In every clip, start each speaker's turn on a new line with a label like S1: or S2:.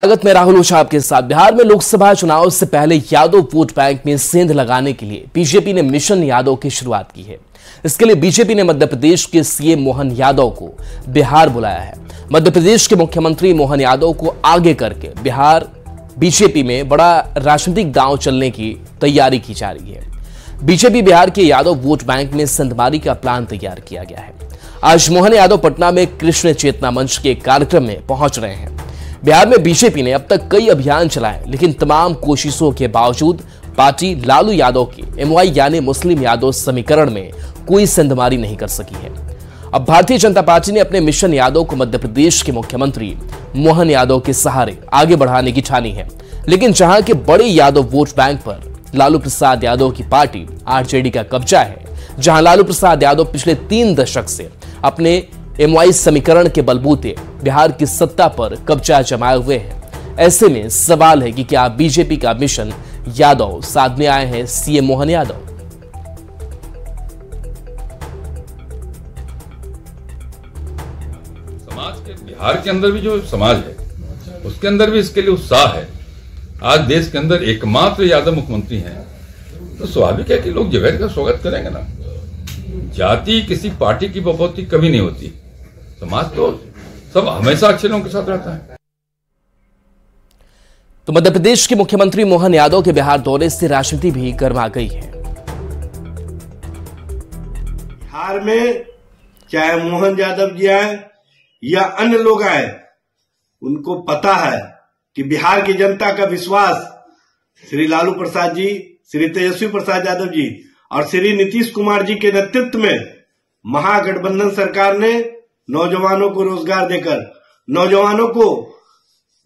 S1: स्वागत में राहुल ओझा आपके साथ। बिहार में लोकसभा चुनाव से पहले यादव वोट बैंक में सेंध लगाने के लिए बीजेपी ने मिशन यादव की शुरुआत की है। इसके लिए बीजेपी ने मध्य प्रदेश के सीएम मोहन यादव को बिहार बुलाया है। मध्य प्रदेश के मुख्यमंत्री मोहन यादव को आगे करके बिहार बीजेपी में बड़ा राजनीतिक दांव चलने की तैयारी की जा रही है। बीजेपी बिहार के यादव वोट बैंक में सेंधमारी का प्लान तैयार किया गया है। आज मोहन यादव पटना में कृष्ण चेतना मंच के कार्यक्रम में पहुंच रहे हैं। बिहार में बीजेपी ने अब तक कई अभियान चलाए, लेकिन तमाम कोशिशों के बावजूद पार्टी लालू यादव के एमवाई यानी मुस्लिम यादव समीकरण में कोई सेंधमारी नहीं कर सकी है। अब भारतीय जनता पार्टी ने अपने मिशन यादव को मध्य प्रदेश के मुख्यमंत्री मोहन यादव के सहारे आगे बढ़ाने की ठानी है। लेकिन जहां के बड़े यादव वोट बैंक पर लालू प्रसाद यादव की पार्टी आरजेडी का कब्जा है, जहां लालू प्रसाद यादव पिछले 3 दशक से अपने एमवाई समीकरण के बलबूते बिहार की सत्ता पर कब्जा जमाए हुए हैं, ऐसे में सवाल है कि क्या बीजेपी का मिशन यादव साधने आए हैं सीएम मोहन यादव।
S2: समाज के बिहार के अंदर भी जो समाज है उसके अंदर भी इसके लिए उत्साह है। आज देश के अंदर एकमात्र यादव मुख्यमंत्री हैं, तो स्वाभाविक है कि लोग जवेद का स्वागत करेंगे ना। जाति किसी पार्टी की बपौती कभी नहीं होती। समाज तो सब हमेशा अच्छे लोगों के साथ रहता है।
S1: तो मध्य प्रदेश के मुख्यमंत्री मोहन यादव के बिहार दौरे से राजनीति भी गर्मा गई है।
S3: बिहार में चाहे मोहन यादव जी आए या अन्य लोग आए, उनको पता है कि बिहार की जनता का विश्वास श्री लालू प्रसाद जी, श्री तेजस्वी प्रसाद यादव जी और श्री नीतीश कुमार जी के नेतृत्व में महागठबंधन सरकार ने नौजवानों को रोजगार देकर, नौजवानों को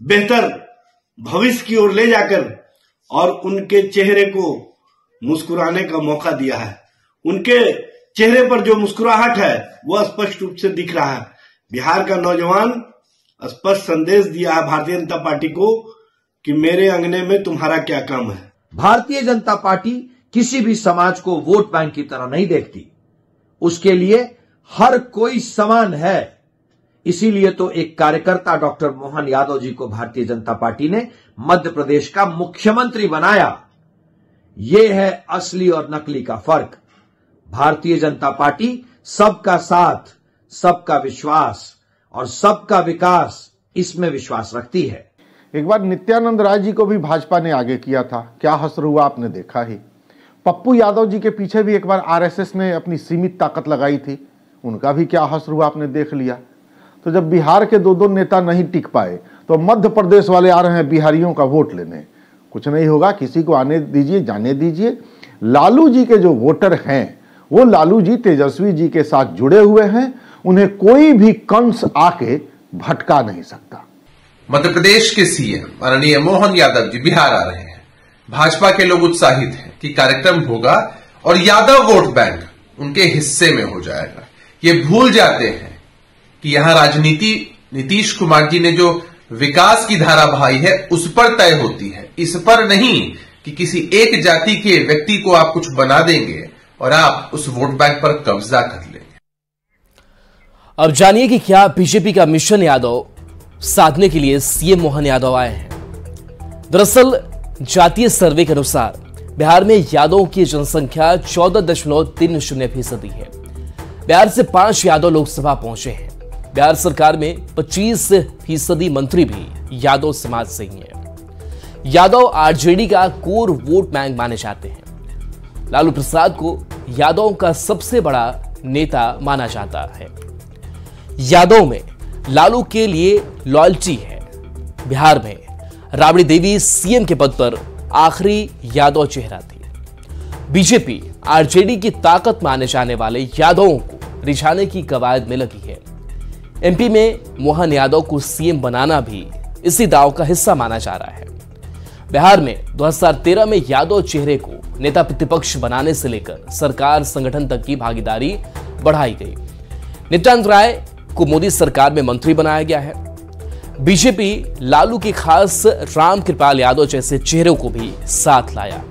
S3: बेहतर भविष्य की ओर ले जाकर और उनके चेहरे को मुस्कुराने का मौका दिया है। उनके चेहरे पर जो मुस्कुराहट है वह स्पष्ट रूप से दिख रहा है। बिहार का नौजवान स्पष्ट संदेश दिया है भारतीय जनता पार्टी को कि मेरे अंगने में तुम्हारा क्या काम है।
S4: भारतीय जनता पार्टी किसी भी समाज को वोट बैंक की तरह नहीं देखती। उसके लिए हर कोई समान है। इसीलिए तो एक कार्यकर्ता डॉक्टर मोहन यादव जी को भारतीय जनता पार्टी ने मध्य प्रदेश का मुख्यमंत्री बनाया। यह है असली और नकली का फर्क। भारतीय जनता पार्टी सबका साथ, सबका विश्वास और सबका विकास, इसमें विश्वास रखती है।
S5: एक बार नित्यानंद राय जी को भी भाजपा ने आगे किया था, क्या हश्र हुआ आपने देखा ही। पप्पू यादव जी के पीछे भी एक बार आरएसएस ने अपनी सीमित ताकत लगाई थी, उनका भी क्या हश्र हुआ आपने देख लिया। तो जब बिहार के 2 नेता नहीं टिक पाए तो मध्य प्रदेश वाले आ रहे हैं बिहारियों का वोट लेने। कुछ नहीं होगा, किसी को आने दीजिए, जाने दीजिए। लालू जी के जो वोटर हैं वो लालू जी, तेजस्वी जी के साथ जुड़े हुए हैं। उन्हें कोई भी कंस आके भटका नहीं सकता।
S6: मध्य प्रदेश के सीएम माननीय मोहन यादव जी बिहार आ रहे हैं। भाजपा के लोग उत्साहित हैं कि कार्यक्रम होगा और यादव वोट बैंक उनके हिस्से में हो जाएगा। ये भूल जाते हैं कि यहां राजनीति नीतीश कुमार जी ने जो विकास की धारा बहाई है उस पर तय होती है, इस पर नहीं कि किसी एक जाति के व्यक्ति को आप कुछ बना देंगे और आप उस वोट बैंक पर कब्जा कर लेंगे।
S1: अब जानिए कि क्या बीजेपी का मिशन यादव साधने के लिए सीएम मोहन यादव आए हैं। दरअसल जातीय सर्वे के अनुसार बिहार में यादवों की जनसंख्या 14.30% है। बिहार से 5 यादव लोकसभा पहुंचे हैं। बिहार सरकार में 25% मंत्री भी यादव समाज से ही हैं। यादव आरजेडी का कोर वोट बैंक माने जाते हैं। लालू प्रसाद को यादवों का सबसे बड़ा नेता माना जाता है। यादव में लालू के लिए लॉयल्टी है। बिहार में राबड़ी देवी सीएम के पद पर आखिरी यादव चेहरा थी। बीजेपी आरजेडी की ताकत माने जाने वाले यादवों को रिझाने की कवायद में लगी है। एमपी में मोहन यादव को सीएम बनाना भी इसी दांव का हिस्सा माना जा रहा है। बिहार में 2013 में यादव चेहरे को नेता प्रतिपक्ष बनाने से लेकर सरकार संगठन तक की भागीदारी बढ़ाई गई। नित्यानंद राय को मोदी सरकार में मंत्री बनाया गया है। बीजेपी लालू के खास राम कृपाल यादव जैसे चेहरों को भी साथ लाया।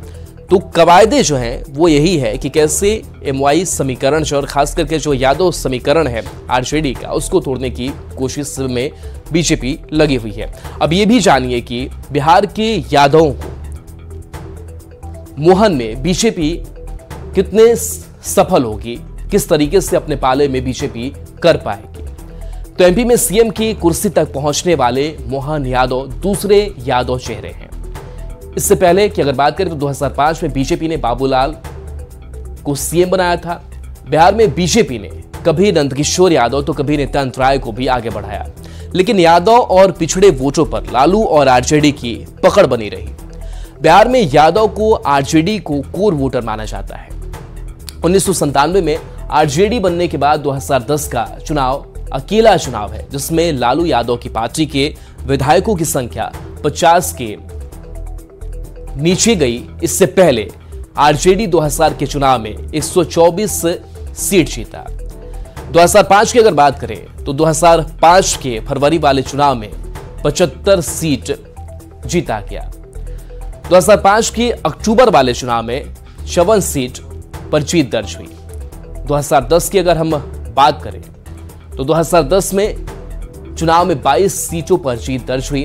S1: तो कवायदे जो हैं वो यही है कि कैसे एमवाई समीकरण और खास करके जो यादव समीकरण है आरजेडी का, उसको तोड़ने की कोशिश में बीजेपी लगी हुई है। अब ये भी जानिए कि बिहार के यादवों को मोहन में बीजेपी कितने सफल होगी, किस तरीके से अपने पाले में बीजेपी कर पाएगी। तो एमपी में सीएम की कुर्सी तक पहुंचने वाले मोहन यादव दूसरे यादव चेहरे हैं। इससे पहले की अगर बात करें तो 2005 में बीजेपी ने बाबूलाल को सीएम बनाया था। बिहार में बीजेपी ने कभी नंदकिशोर यादव तो कभी नित्यानंद राय को भी आगे बढ़ाया, लेकिन यादव और पिछड़े वोटों पर लालू और आरजेडी की पकड़ बनी रही। बिहार में यादव को आरजेडी को कोर वोटर माना जाता है। 1997 में आरजेडी बनने के बाद 2010 का चुनाव अकेला चुनाव है जिसमें लालू यादव की पार्टी के विधायकों की संख्या 50 के नीचे गई। इससे पहले आरजेडी 2000 के चुनाव में 124 सीट जीता। 2005 की अगर बात करें तो 2005 के फरवरी वाले चुनाव में 75 सीट जीता गया। 2005 के अक्टूबर वाले चुनाव में 54 सीट पर जीत दर्ज हुई। 2010 की अगर हम बात करें तो 2010 में चुनाव में 22 सीटों पर जीत दर्ज हुई।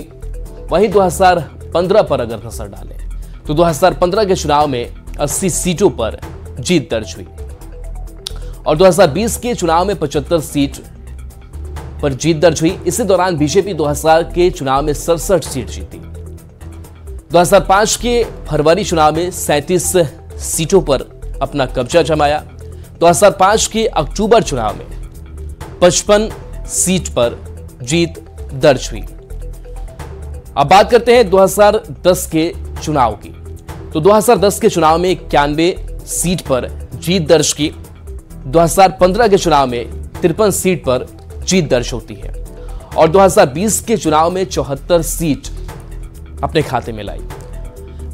S1: वहीं 2015 पर अगर नजर डालें तो 2015 के चुनाव में 80 सीटों पर जीत दर्ज हुई और 2020 के चुनाव में 75 सीट पर जीत दर्ज हुई। इसी दौरान बीजेपी 2000 के चुनाव में 67 सीट जीती। 2005 के फरवरी चुनाव में 37 सीटों पर अपना कब्जा जमाया। 2005 के अक्टूबर चुनाव में 55 सीट पर जीत दर्ज हुई। अब बात करते हैं 2010 के चुनाव की। तो 2010 के चुनाव में 91 सीट पर जीत दर्ज की। 2015 के चुनाव में 53 सीट पर जीत दर्ज होती है और 2020 के चुनाव में 74 सीट अपने खाते में लाई।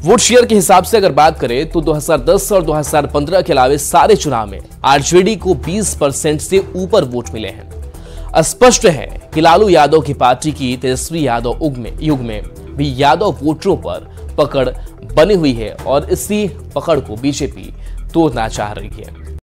S1: वोट शेयर के हिसाब से अगर बात करें तो 2010 और 2015 के अलावे सारे चुनाव में आरजेडी को 20% से ऊपर वोट मिले हैं। स्पष्ट है कि लालू यादव की पार्टी की तेजस्वी यादव युग में भी यादव वोटरों पर पकड़ बनी हुई है और इसी पकड़ को बीजेपी तोड़ना चाह रही है।